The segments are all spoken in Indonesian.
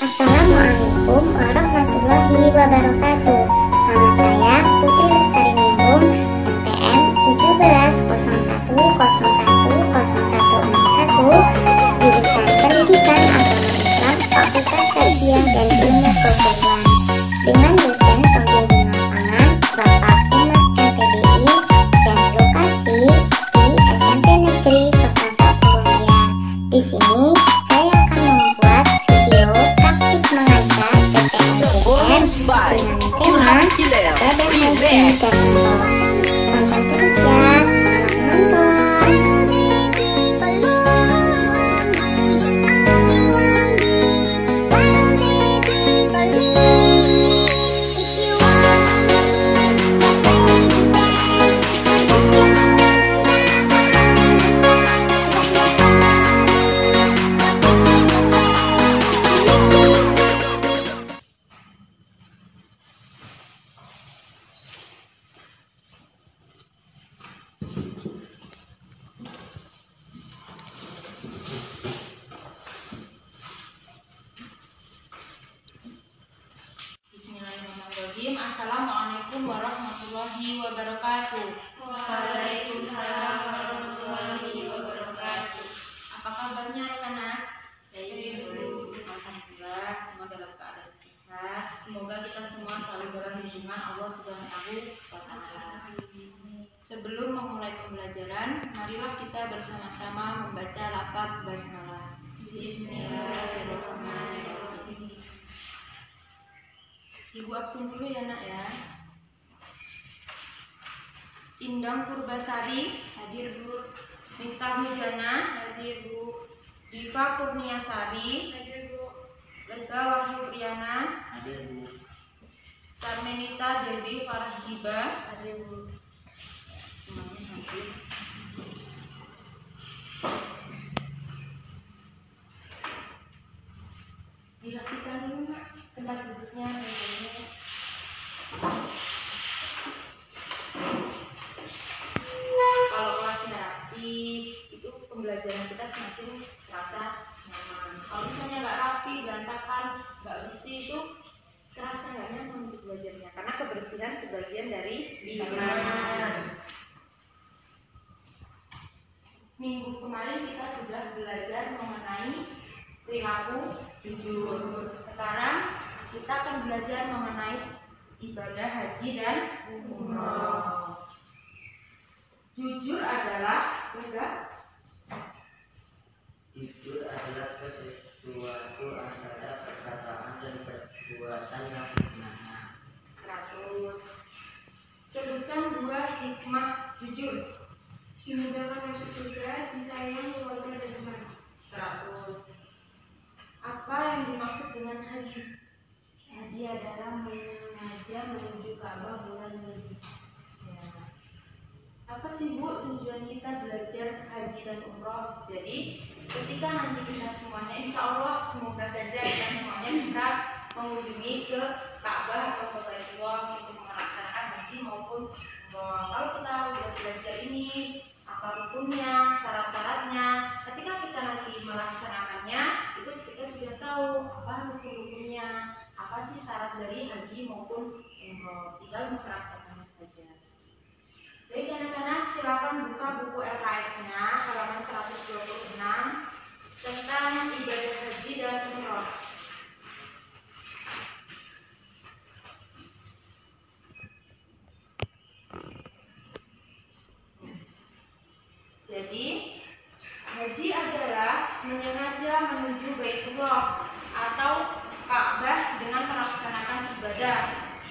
Assalamualaikum warahmatullahi wabarakatuh. Nama saya Putri Lestari Ningrum, NPM 1701010161, jurusan Pendidikan Agama Islam, Fakultas Tarbiyah dan Ilmu Pengetahuan, dengan dosen pembimbing lapangan Bapak Umat MPDI dan lokasi di SMP Negeri 01 Rumbia. Di sini saya akan membuat video praktik mengajar PTN dengan tema ibadah haji dan umroh. Tonton terus ya. Selamat Bismillahirrahmanirrahim. Assalamualaikum warahmatullahi wabarakatuh. Waalaikumsalam warahmatullahi wabarakatuh. Apa kabarnya anak-anak? Baik, Bu. Alhamdulillah, semua dalam keadaan sehat. Semoga kita semua selalu dalam lindungan Allah Subhanahu wa Ta'ala. Sebelum memulai pembelajaran, marilah kita bersama-sama membaca lafaz basmalah. Bismillahirrahmanirrahim. Ibu absen dulu ya nak ya. Indang Purbasari hadir Bu. Nita Hujana Hadir, Bu. Diva Kurniasari, Hadir, Bu. Lega Wahyu Priyana, Hadir, Bu. Carmenita Dewi Farahdiba, Hadir, Bu. semuanya hadir. Dirapikan dulu nak tempat duduknya. Kalau kelasnya rapi, itu pembelajaran kita semakin terasa nyaman. Kalau misalnya nggak rapi, berantakan, nggak bersih, itu terasa nggak nyaman untuk belajarnya. Karena kebersihan sebagian dari iman. Minggu kemarin kita sudah belajar mengenai perilaku jujur. Sekarang kita akan belajar mengenai ibadah haji dan umroh. Jujur adalah Jujur adalah sesuatu antara perkataan dan perbuatan yang benar. 100. Sebutkan dua hikmah jujur. Dimudahkan masuk surga, disayang keluarga dan teman. 100. Apa yang dimaksud dengan haji? Haji adalah menyengaja menuju Ka'bah bulan Haji. Ya. Apa sih Bu tujuan kita belajar haji dan umroh? Jadi ketika nanti kita semuanya, insya Allah semoga saja kita semuanya bisa mengunjungi ke Ka'bah atau ke Baitullah untuk melaksanakan haji maupun umroh. Kalau kita udah belajar ini, apa rukunnya, syarat-syaratnya, ketika kita nanti melaksanakannya, itu kita sudah tahu apa rukun-rukunnya, apa sih syarat dari haji maupun umroh. Tinggal mempraktekkannya saja. Baik anak-anak, silakan buka buku LKS-nya halaman 126 tentang ibadah haji dan umroh. Jadi, haji adalah menyengaja menuju Baitullah atau Ka'bah dengan melaksanakan ibadah.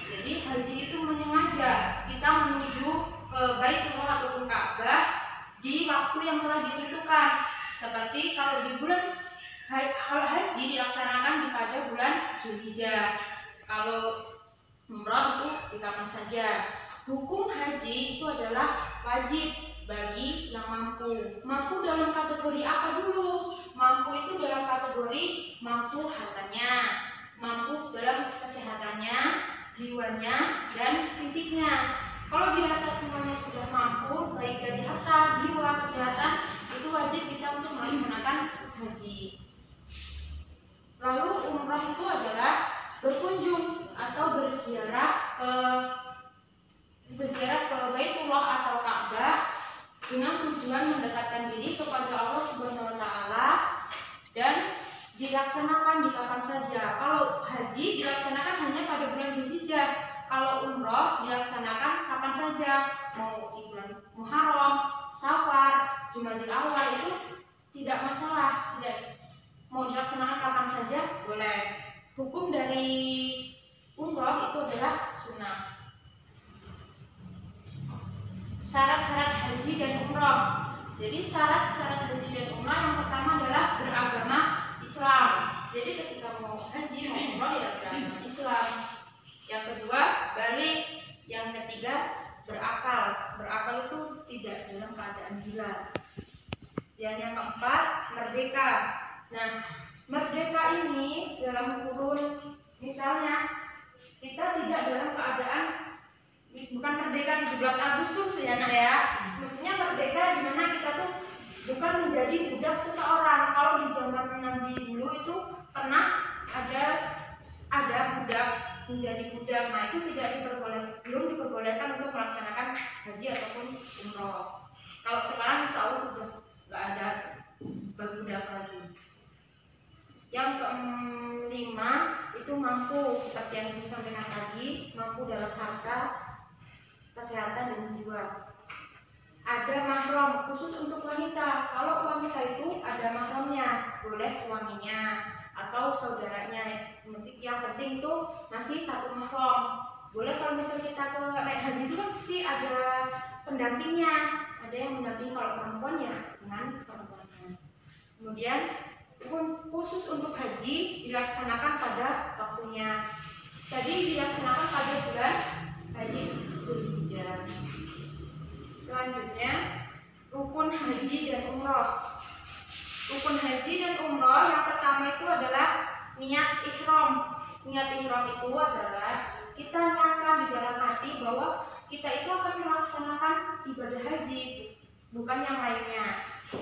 Jadi, haji itu menyengaja kita menuju ke Baitullah ataupun Ka'bah di waktu yang telah ditentukan. Seperti kalau di bulan haji dilaksanakan pada bulan Zulhijjah. Kalau umrah itu di kapan saja. Hukum haji itu adalah wajib bagi yang mampu. Mampu dalam kategori apa dulu? Mampu itu dalam kategori mampu hartanya, mampu dalam kesehatannya, jiwanya, dan fisiknya. Kalau dirasa semuanya sudah mampu, baik dari harta, jiwa, kesehatan, itu wajib kita untuk melaksanakan haji. Lalu umrah itu atau berziarah ke Baitullah atau Ka'bah dengan tujuan mendekatkan diri kepada Allah Subhanahu wa taala dan dilaksanakan di kapan saja. Kalau haji dilaksanakan hanya pada bulan Dzulhijjah. Kalau umroh dilaksanakan kapan saja, mau di bulan Muharram, Safar, Jumadil Awal itu tidak masalah, tidak mau dilaksanakan kapan saja boleh. Hukum dari umroh itu adalah sunnah. Syarat-syarat haji dan umroh. Jadi syarat-syarat haji dan umroh yang pertama adalah beragama Islam. Jadi ketika mau haji mau umroh ya beragama Islam. Yang kedua balik. Yang ketiga berakal. Berakal itu tidak dalam keadaan gila. Dan yang keempat merdeka. Nah, merdeka ini dalam kurun misalnya kita tidak dalam keadaan bukan merdeka 17 Agustus ya nak ya. Mestinya merdeka di mana kita tuh bukan menjadi budak seseorang. Kalau di zaman Nabi dulu itu pernah ada budak menjadi budak. Nah itu belum diperbolehkan untuk melaksanakan haji ataupun umroh. Kalau sekarang insya Allah udah nggak ada budak lagi. Yang kelima itu mampu, seperti yang disampaikan tadi, mampu dalam harta, kesehatan dan jiwa. Ada mahram khusus untuk wanita. Kalau wanita itu ada mahramnya, boleh suaminya atau saudaranya. Yang penting itu masih satu mahram. Boleh kalau misalnya kita ke haji itu kan pasti ada pendampingnya, ada yang mendampingi. Kalau perempuan ya dengan perempuannya. Kemudian khusus untuk haji dilaksanakan pada waktunya. Jadi dilaksanakan pada bulan haji Dzulhijjah. Selanjutnya rukun haji dan umroh. Rukun haji dan umroh yang pertama itu adalah niat ihram. Niat ihram itu adalah kita niatkan di dalam hati bahwa kita itu akan melaksanakan ibadah haji, bukan yang lainnya.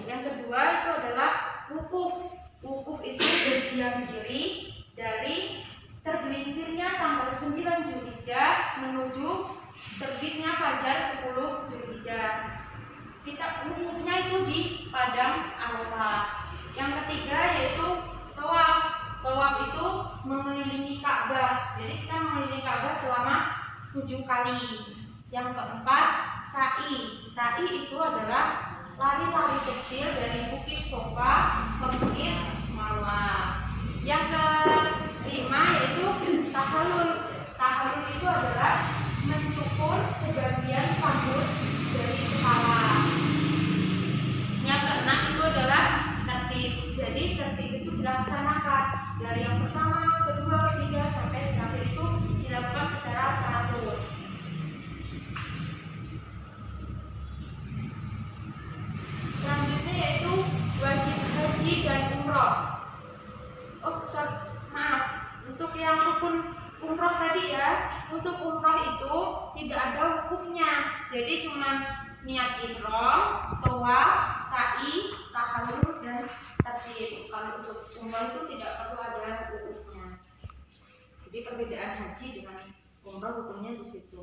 Yang kedua itu adalah wukuf. Wukuf itu berdiam diri dari tergelincirnya tanggal 9 Dzulhijjah menuju terbitnya fajar 10 Dzulhijjah. Kita wukufnya itu di padang Arafah. Yang ketiga yaitu tawaf. Tawaf itu mengelilingi Ka'bah. Jadi kita mengelilingi Ka'bah selama 7 kali. Yang keempat sa'i. Sa'i itu adalah lari-lari kecil dari bukit Sofa ke bukit Marwah. Yang kelima yaitu tahallul. Tahallul itu adalah mencukur sebagian rambut dari kepala. Yang keenam itu adalah tertib. Jadi tertib itu dilaksanakan dari yang pertama, kedua, ketiga sampai terakhir itu dilakukan secara teratur. Selanjutnya yaitu wajib haji dan umroh. Maaf, untuk yang rukun umroh tadi ya, untuk umroh itu tidak ada wukufnya. Jadi cuma niat ihram, tawaf, sa'i, tahallul dan tertib. Kalau untuk umroh itu tidak perlu ada wukufnya. Jadi perbedaan haji dengan umroh wukufnya di situ.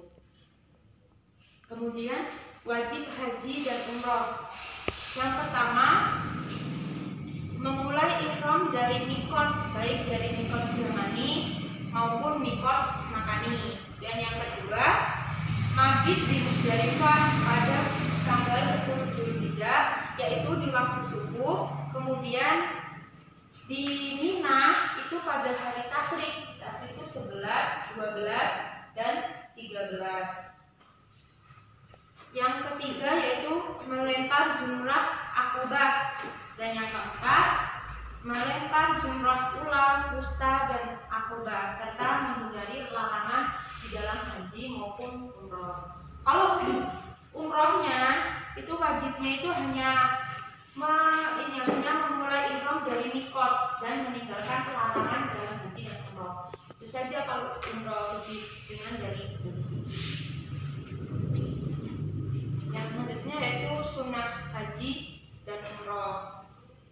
Kemudian wajib haji dan umroh. Yang pertama, memulai ihram dari mikot, baik dari mikot Yamani maupun mikot Makani. Dan yang kedua, mabit di Musdalifah pada tanggal 10 Dzulhijjah, yaitu di waktu subuh. Kemudian di Mina itu pada hari Tasyrik. Tasyrik itu 11, 12, dan 13. Yang ketiga yaitu melempar jumrah akobah. Dan yang keempat, melempar jumrah ula, wusta, dan akobah, serta menghindari larangan di dalam haji maupun umroh. Kalau untuk umrohnya itu wajibnya itu hanya memulai ihram dari mikot dan meninggalkan larangan dalam haji dan umroh. Itu saja kalau umroh lebih ringan dari haji. Yang selanjutnya yaitu sunnah haji dan umroh.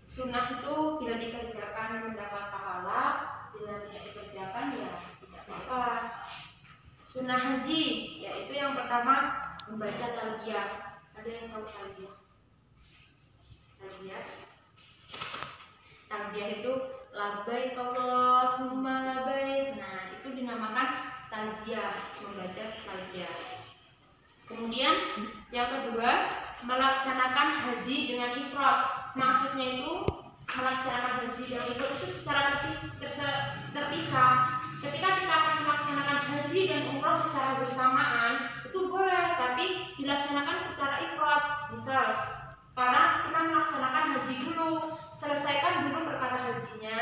Sunnah itu bila dikerjakan mendapat pahala, bila tidak dikerjakan ya tidak apa-apa. sunnah haji, yaitu yang pertama membaca talbiyah. Ada yang tahu talbiyah? Talbiyah itu labbaik Allahumma labbaik. Nah, itu dinamakan talbiyah, membaca talbiyah. Kemudian yang kedua, melaksanakan haji dengan ifrad. Maksudnya itu melaksanakan haji dengan ifrad itu secara terpisah. Ketika kita akan melaksanakan haji dan umroh secara bersamaan, itu boleh, tapi dilaksanakan secara ifrad. Misal, sekarang kita melaksanakan haji dulu, selesaikan dulu perkara hajinya,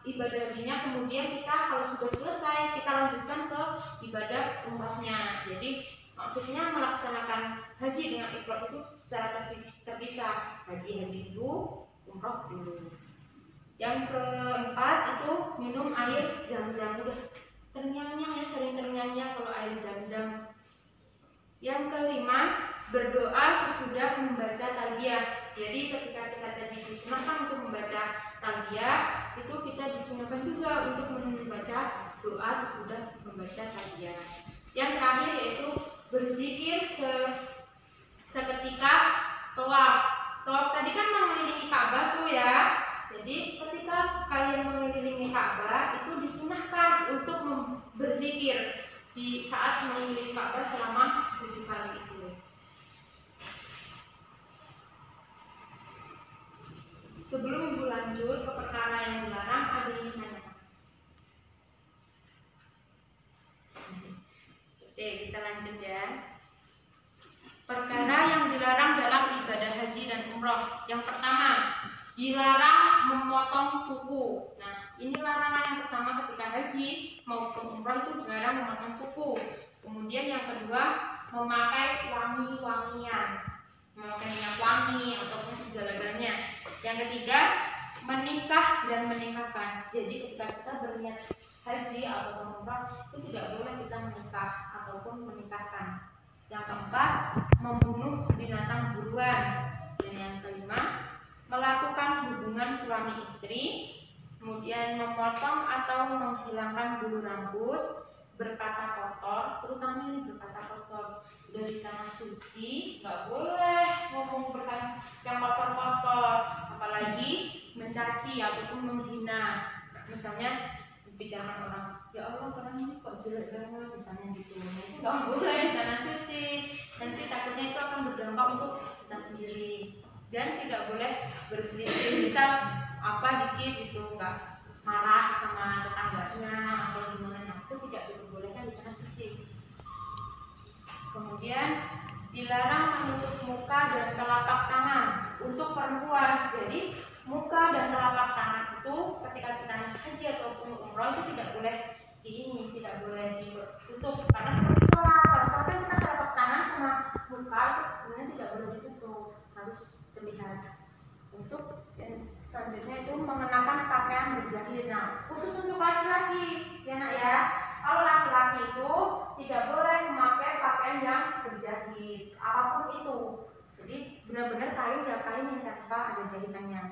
ibadah hajinya, kemudian kita kalau sudah selesai, kita lanjutkan ke ibadah umrohnya. Jadi maksudnya melaksanakan haji dengan ifrad itu secara terpisah, haji dulu, umroh dulu. Yang keempat itu minum air zam-zam. Udah terngiang-ngiang ya, sering terngiang-ngiang kalau air zam-zam. Yang kelima, berdoa sesudah membaca talbiyah. Jadi ketika kita tadi disunahkan untuk membaca talbiyah, itu kita disunahkan juga untuk membaca doa sesudah membaca talbiyah. Yang terakhir yaitu berzikir seketika tawaf. Tawaf tadi kan mengelilingi Ka'bah tuh ya. Jadi ketika kalian mengelilingi Ka'bah itu disunahkan untuk berzikir di saat mengelilingi Ka'bah selama 7 kali itu. Sebelum ibu lanjut ke perkara yang dilarang, ada yang tanya. Oke, kita lanjut ya. Perkara yang dilarang dalam ibadah haji dan umroh. Yang pertama, dilarang memotong kuku. Nah, ini larangan yang pertama ketika haji maupun umroh itu dilarang memotong kuku. Kemudian yang kedua, memakai wangi-wangian, memakai minyak wangi ataupun segala-galanya. Yang ketiga, menikah dan menikahkan. Jadi ketika kita berniat haji ataupun umroh itu tidak boleh kita menikah ataupun menikahkan. Yang keempat, membunuh binatang buruan. Dan yang kelima, melakukan hubungan suami istri, kemudian memotong atau menghilangkan bulu rambut, berkata kotor, terutama ini berkata kotor dari tanah suci, nggak boleh ngomong berkata yang kotor-kotor, apalagi mencaci ataupun menghina. Misalnya bicarakan orang, ya Allah orang ini kok jelek banget, misalnya gitu. Nah, itu nggak boleh di tanah suci. Nanti takutnya itu akan berdampak untuk kita sendiri. Dan tidak boleh berselisih, misal apa dikit gitu, nggak marah sama tetangganya atau gimana, itu tidak diperbolehkan di tanah suci. Kemudian dilarang menutup muka dan telapak tangan untuk perempuan. Jadi muka dan telapak tangan itu ketika kita haji ataupun umroh itu tidak boleh tidak boleh ditutup, karena seperti sholat. Kalau sholat kan kita telapak tangan sama muka itu sebenarnya tidak boleh ditutup, harus terlihat. Untuk selanjutnya itu mengenakan pakaian berjahit. Nah, khusus untuk laki-laki ya nak ya. Kalau laki-laki itu tidak boleh memakai pakaian yang berjahit apapun itu. Jadi benar-benar kain yang tanpa ada jahitannya.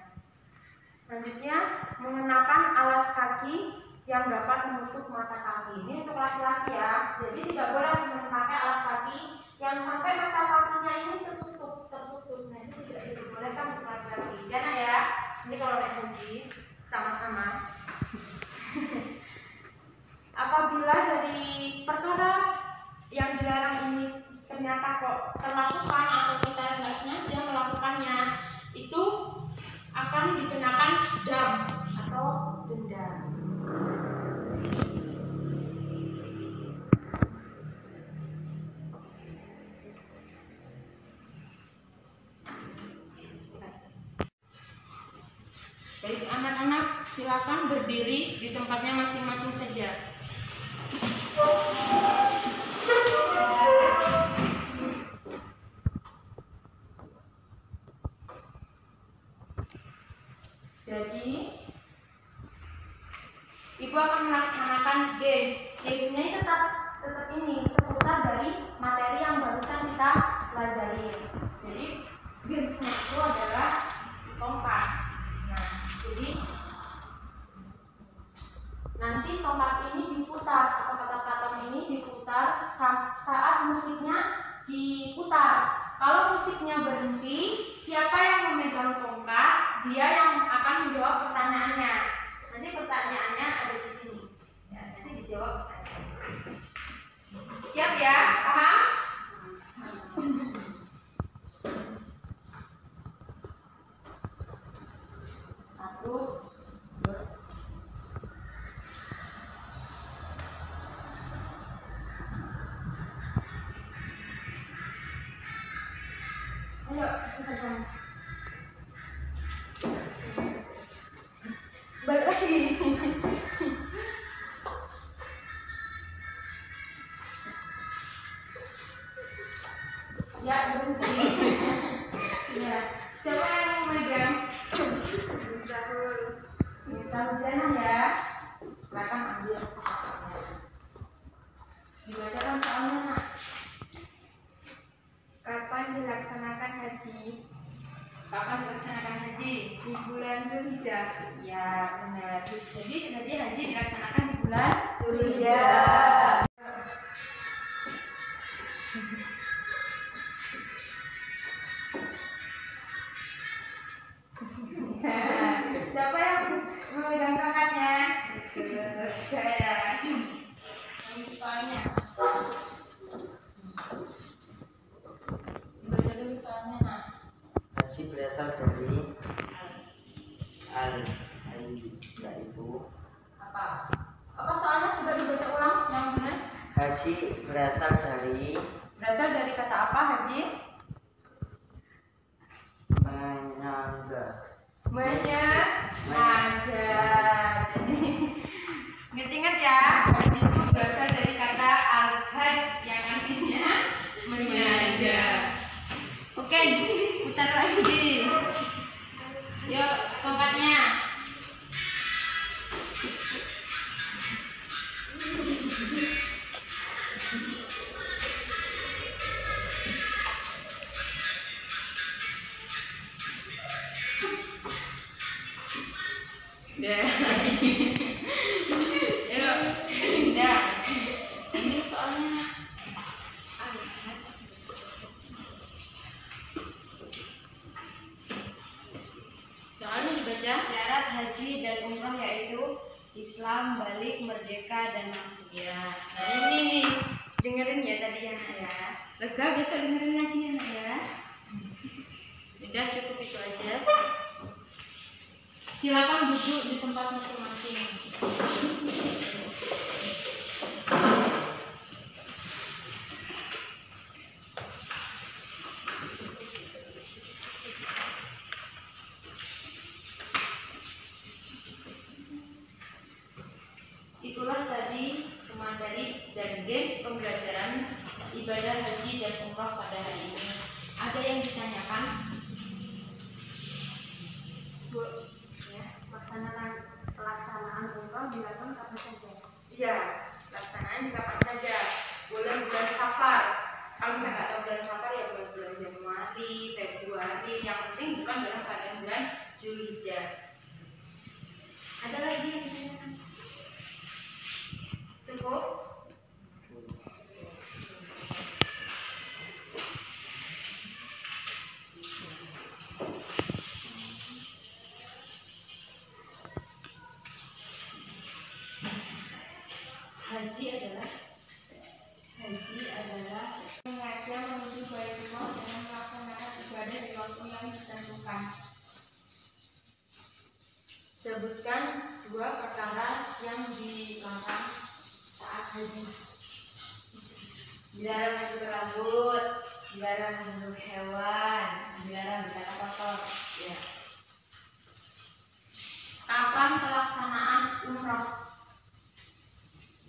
Selanjutnya mengenakan alas kaki yang dapat menutup mata kaki. Ini untuk laki-laki ya. Jadi tidak boleh memakai alas kaki yang sampai mata kakinya ini tertutup. Nah, ini tidak diperbolehkan untuk laki-laki. Jangan ya. Ini kalau naik haji sama-sama. Apabila dari perkara yang dilarang ini ternyata kok terlakukan atau kita nggak sengaja melakukannya, itu akan dikenakan dam atau denda. Baik anak-anak, silakan berdiri di tempatnya masing-masing saja. Jadi, Ibu akan melaksanakan games. Gamesnya tetap ini seputar dari materi yang barusan kita pelajari. Jadi, gamesnya itu adalah tongkat. Nah, jadi nanti tongkat ini diputar atau kapas-kapas ini diputar saat musiknya diputar. Kalau musiknya berhenti, siapa yang memegang tongkat, dia yang akan menjawab pertanyaannya. Nanti pertanyaannya ada di sini. Ya, nanti dijawab pertanyaannya. Siap ya? Paham? Satu, dua. Ayo, pegang. Balik lagi. Ya, berhenti. Ya, siapa yang mau megang? Minta hujanan ya. Silakan ambil. Dibacakan soalnya, Nak. Kapan dilaksanakan haji? Kapan dilaksanakan haji? Di bulan Zulhijjah. Ya, benar. Jadi haji dilaksanakan di bulan Zulhijjah. Siapa yang memegang tongkatnya? Saya. Ini soalnya. Baca dulu soalnya, Nak. Haji berasal dari al-hayy, yaitu Apa soalnya coba dibaca ulang yang benar? haji berasal dari kata apa haji? Menyengaja. Jadi ingat ya, haji itu berasal dari kata al-hajj yang artinya menyengaja. Oke, putar lagi. Yuk, tongkatnya. Ya. Yuk, pindah. Ini soalnya dibaca. Syarat haji dan umroh yaitu Islam, balik, merdeka, dan mati. Ya, nah ini nih, dengerin ya tadi ya, Nak ya. Lega, besok dengerin lagi ya, Nak ya. Udah cukup itu aja. Silakan duduk di tempat masing-masing. Itulah tadi materi dan games pembelajaran ibadah haji dan umrah pada hari ini. Ada yang ditanyakan? Bu, ya, pelaksanaan umroh dilakukan kapan saja? Iya, pelaksanaan di kapan saja. Bulan-bulan Safar. Kalau misalnya nggak tahu bulan Safar ya bulan-bulan Januari, Februari. Yang penting bukan dalam keadaan bulan Zulhijjah. Ada lagi yang ditanyakan? Cukup? Haji adalah sengaja menuju Baitullah dengan melaksanakan ibadah di waktu yang ditentukan. Sebutkan dua perkara yang dilarang saat haji. Dilarang mencukur rambut, dilarang membunuh hewan, dilarang berkata kotor. Ya. Kapan pelaksanaan umroh?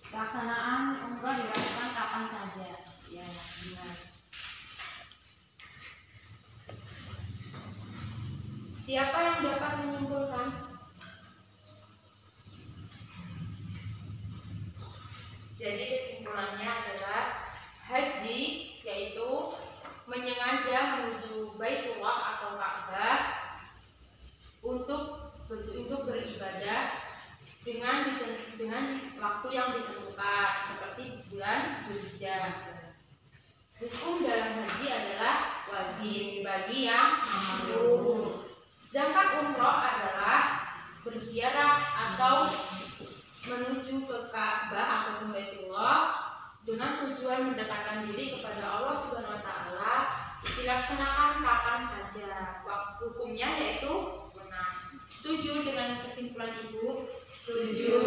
Pelaksanaan umroh dilakukan kapan saja? Ya, benar. Siapa yang dapat menyimpulkan? Jadi kesimpulannya adalah haji yaitu menyengaja menuju Baitullah atau Ka'bah untuk beribadah dengan waktu yang ditentukan, seperti lagi yang makruh. Sedangkan umroh adalah berziarah atau menuju ke Ka'bah atau Baitullah dengan tujuan mendekatkan diri kepada Allah Subhanahu wa taala, dilaksanakan kapan saja. Hukumnya yaitu sunnah. Setuju dengan kesimpulan Ibu? Setuju.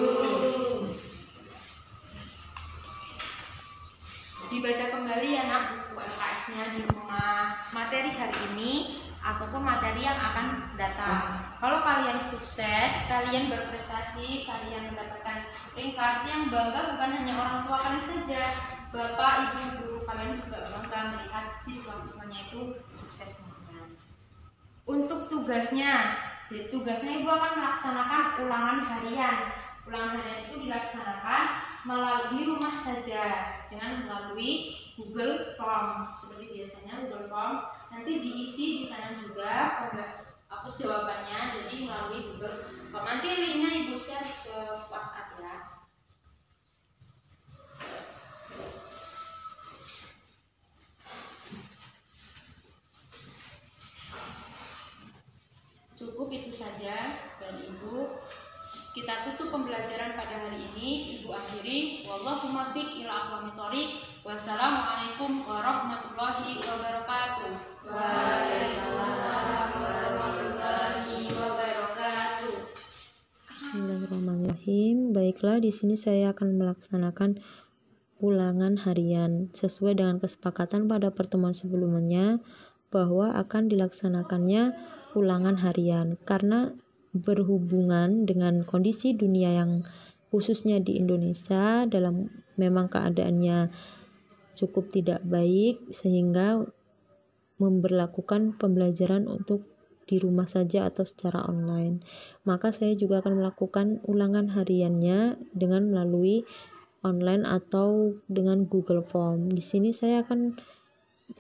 Dibaca kembali ya nak buku LKS-nya di rumah. Materi hari ini ataupun materi yang akan datang. Kalau kalian sukses, kalian berprestasi, kalian mendapatkan peringkat, yang bangga bukan hanya orang tua kalian saja, bapak, ibu, guru kalian juga bangga melihat siswa-siswanya itu sukses semuanya. Untuk tugasnya ibu akan melaksanakan ulangan harian. Ulangan harian itu dilaksanakan melalui rumah saja dengan melalui Google Form seperti biasanya Google Form. Nanti diisi di sana juga hapus jawabannya, jadi melalui Google Form. Nanti linknya ibu share ke WhatsApp ya. Cukup itu saja dari ibu. Kita tutup pembelajaran pada hari ini. Ibu akhiri. Wallahu muwaffiq ila aqwamit thoriq. Wassalamualaikum warahmatullahi wabarakatuh. Waalaikumsalam warahmatullahi wabarakatuh. Bismillahirrahmanirrahim. Baiklah, di sini saya akan melaksanakan ulangan harian sesuai dengan kesepakatan pada pertemuan sebelumnya bahwa akan dilaksanakannya ulangan harian karena berhubungan dengan kondisi dunia yang khususnya di Indonesia dalam memang keadaannya cukup tidak baik sehingga memberlakukan pembelajaran untuk di rumah saja atau secara online. Maka saya juga akan melakukan ulangan hariannya dengan melalui online atau dengan Google Form. Di sini saya akan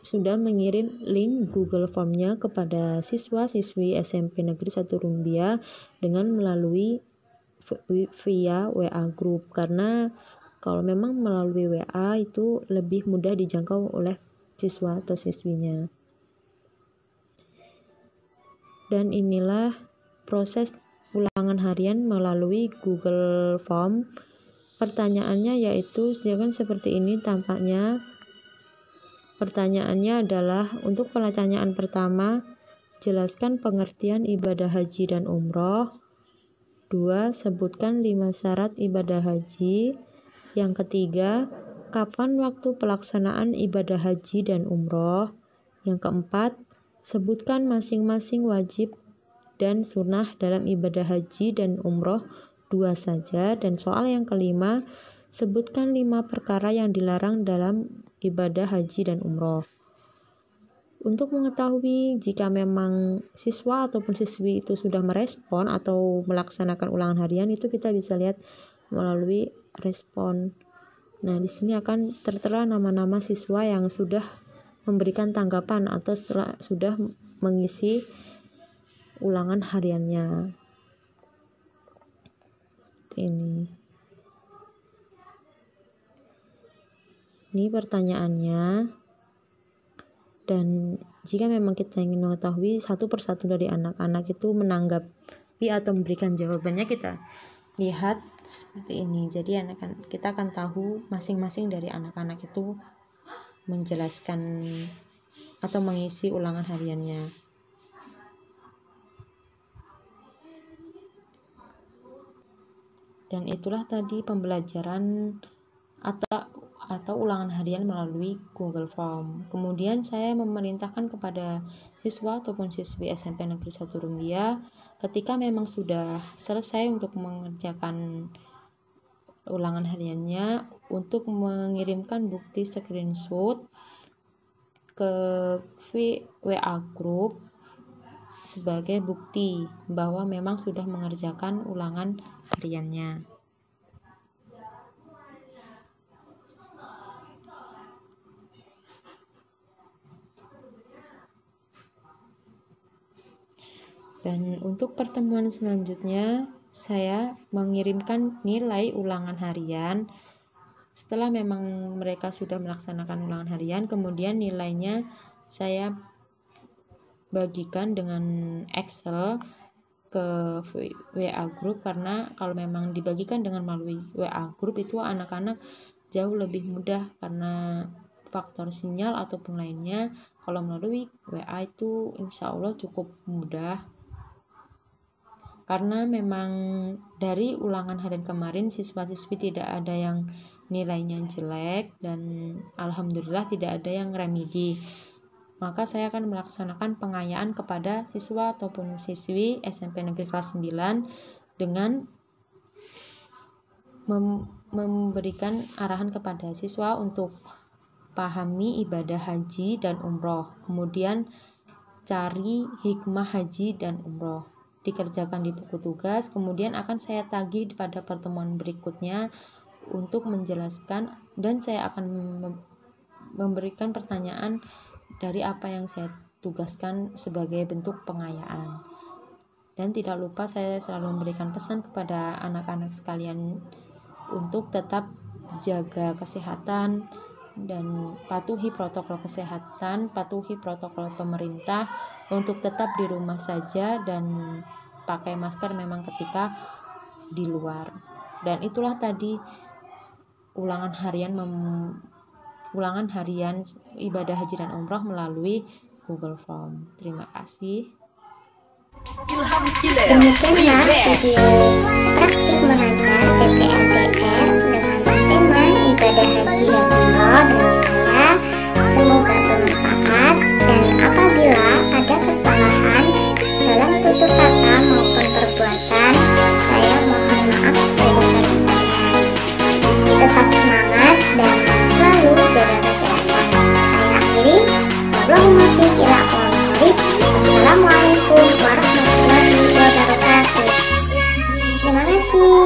sudah mengirim link Google Form-nya kepada siswa-siswi SMP Negeri 1 Rumbia dengan melalui via WA Group, karena kalau memang melalui WA itu lebih mudah dijangkau oleh siswa atau siswinya. Dan inilah proses ulangan harian melalui Google Form. Pertanyaannya yaitu seperti ini tampaknya. Pertanyaannya adalah untuk pertanyaan pertama, jelaskan pengertian ibadah haji dan umroh. 2. Sebutkan 5 syarat ibadah haji. Yang ketiga, kapan waktu pelaksanaan ibadah haji dan umroh. Yang keempat, sebutkan masing-masing wajib dan sunnah dalam ibadah haji dan umroh 2 saja. Dan soal yang kelima, sebutkan 5 perkara yang dilarang dalam ibadah haji dan umroh. Untuk mengetahui jika memang siswa ataupun siswi itu sudah merespon atau melaksanakan ulangan harian, itu kita bisa lihat melalui respon. Nah, di sini akan tertera nama-nama siswa yang sudah memberikan tanggapan atau sudah mengisi ulangan hariannya. Seperti ini. Ini pertanyaannya, dan jika memang kita ingin mengetahui satu persatu dari anak-anak itu menanggapi atau memberikan jawabannya, kita lihat seperti ini. Jadi kita akan tahu masing-masing dari anak-anak itu menjelaskan atau mengisi ulangan hariannya. Dan itulah tadi pembelajaran atau ulangan harian melalui Google Form. Kemudian saya memerintahkan kepada siswa ataupun siswi SMP Negeri 1 Rumbia, ketika memang sudah selesai untuk mengerjakan ulangan hariannya, untuk mengirimkan bukti screenshot ke WA Group sebagai bukti bahwa memang sudah mengerjakan ulangan hariannya. Dan untuk pertemuan selanjutnya, saya mengirimkan nilai ulangan harian. Setelah memang mereka sudah melaksanakan ulangan harian, kemudian nilainya saya bagikan dengan Excel ke WA group, karena kalau memang dibagikan dengan melalui WA group itu anak-anak jauh lebih mudah karena faktor sinyal ataupun lainnya. Kalau melalui WA itu insya Allah cukup mudah, karena memang dari ulangan harian kemarin siswa-siswi tidak ada yang nilainya jelek dan alhamdulillah tidak ada yang remedi. Maka saya akan melaksanakan pengayaan kepada siswa ataupun siswi SMP Negeri kelas 9 dengan memberikan arahan kepada siswa untuk pahami ibadah haji dan umroh, kemudian cari hikmah haji dan umroh, dikerjakan di buku tugas, kemudian akan saya tagih pada pertemuan berikutnya untuk menjelaskan, dan saya akan memberikan pertanyaan dari apa yang saya tugaskan sebagai bentuk pengayaan. Dan tidak lupa saya selalu memberikan pesan kepada anak-anak sekalian untuk tetap jaga kesehatan dan patuhi protokol kesehatan, patuhi protokol pemerintah untuk tetap di rumah saja dan pakai masker memang ketika di luar. Dan itulah tadi ulangan harian ibadah haji dan umroh melalui Google Form. Terima kasih. Demikianlah video praktik mengajar PPLTR dengan tema ibadah haji dan umroh dari saya. Semoga bermanfaat, dan apabila ada kesalahan dalam tutur kata maupun perbuatan, saya mohon maaf sebesar-besarnya. Tetap semangat dan selalu jaga kesehatan. Saya akhiri. Wallahumma fiq ila aqwamit. Wassalamualaikum warahmatullahi wabarakatuh. Terima kasih.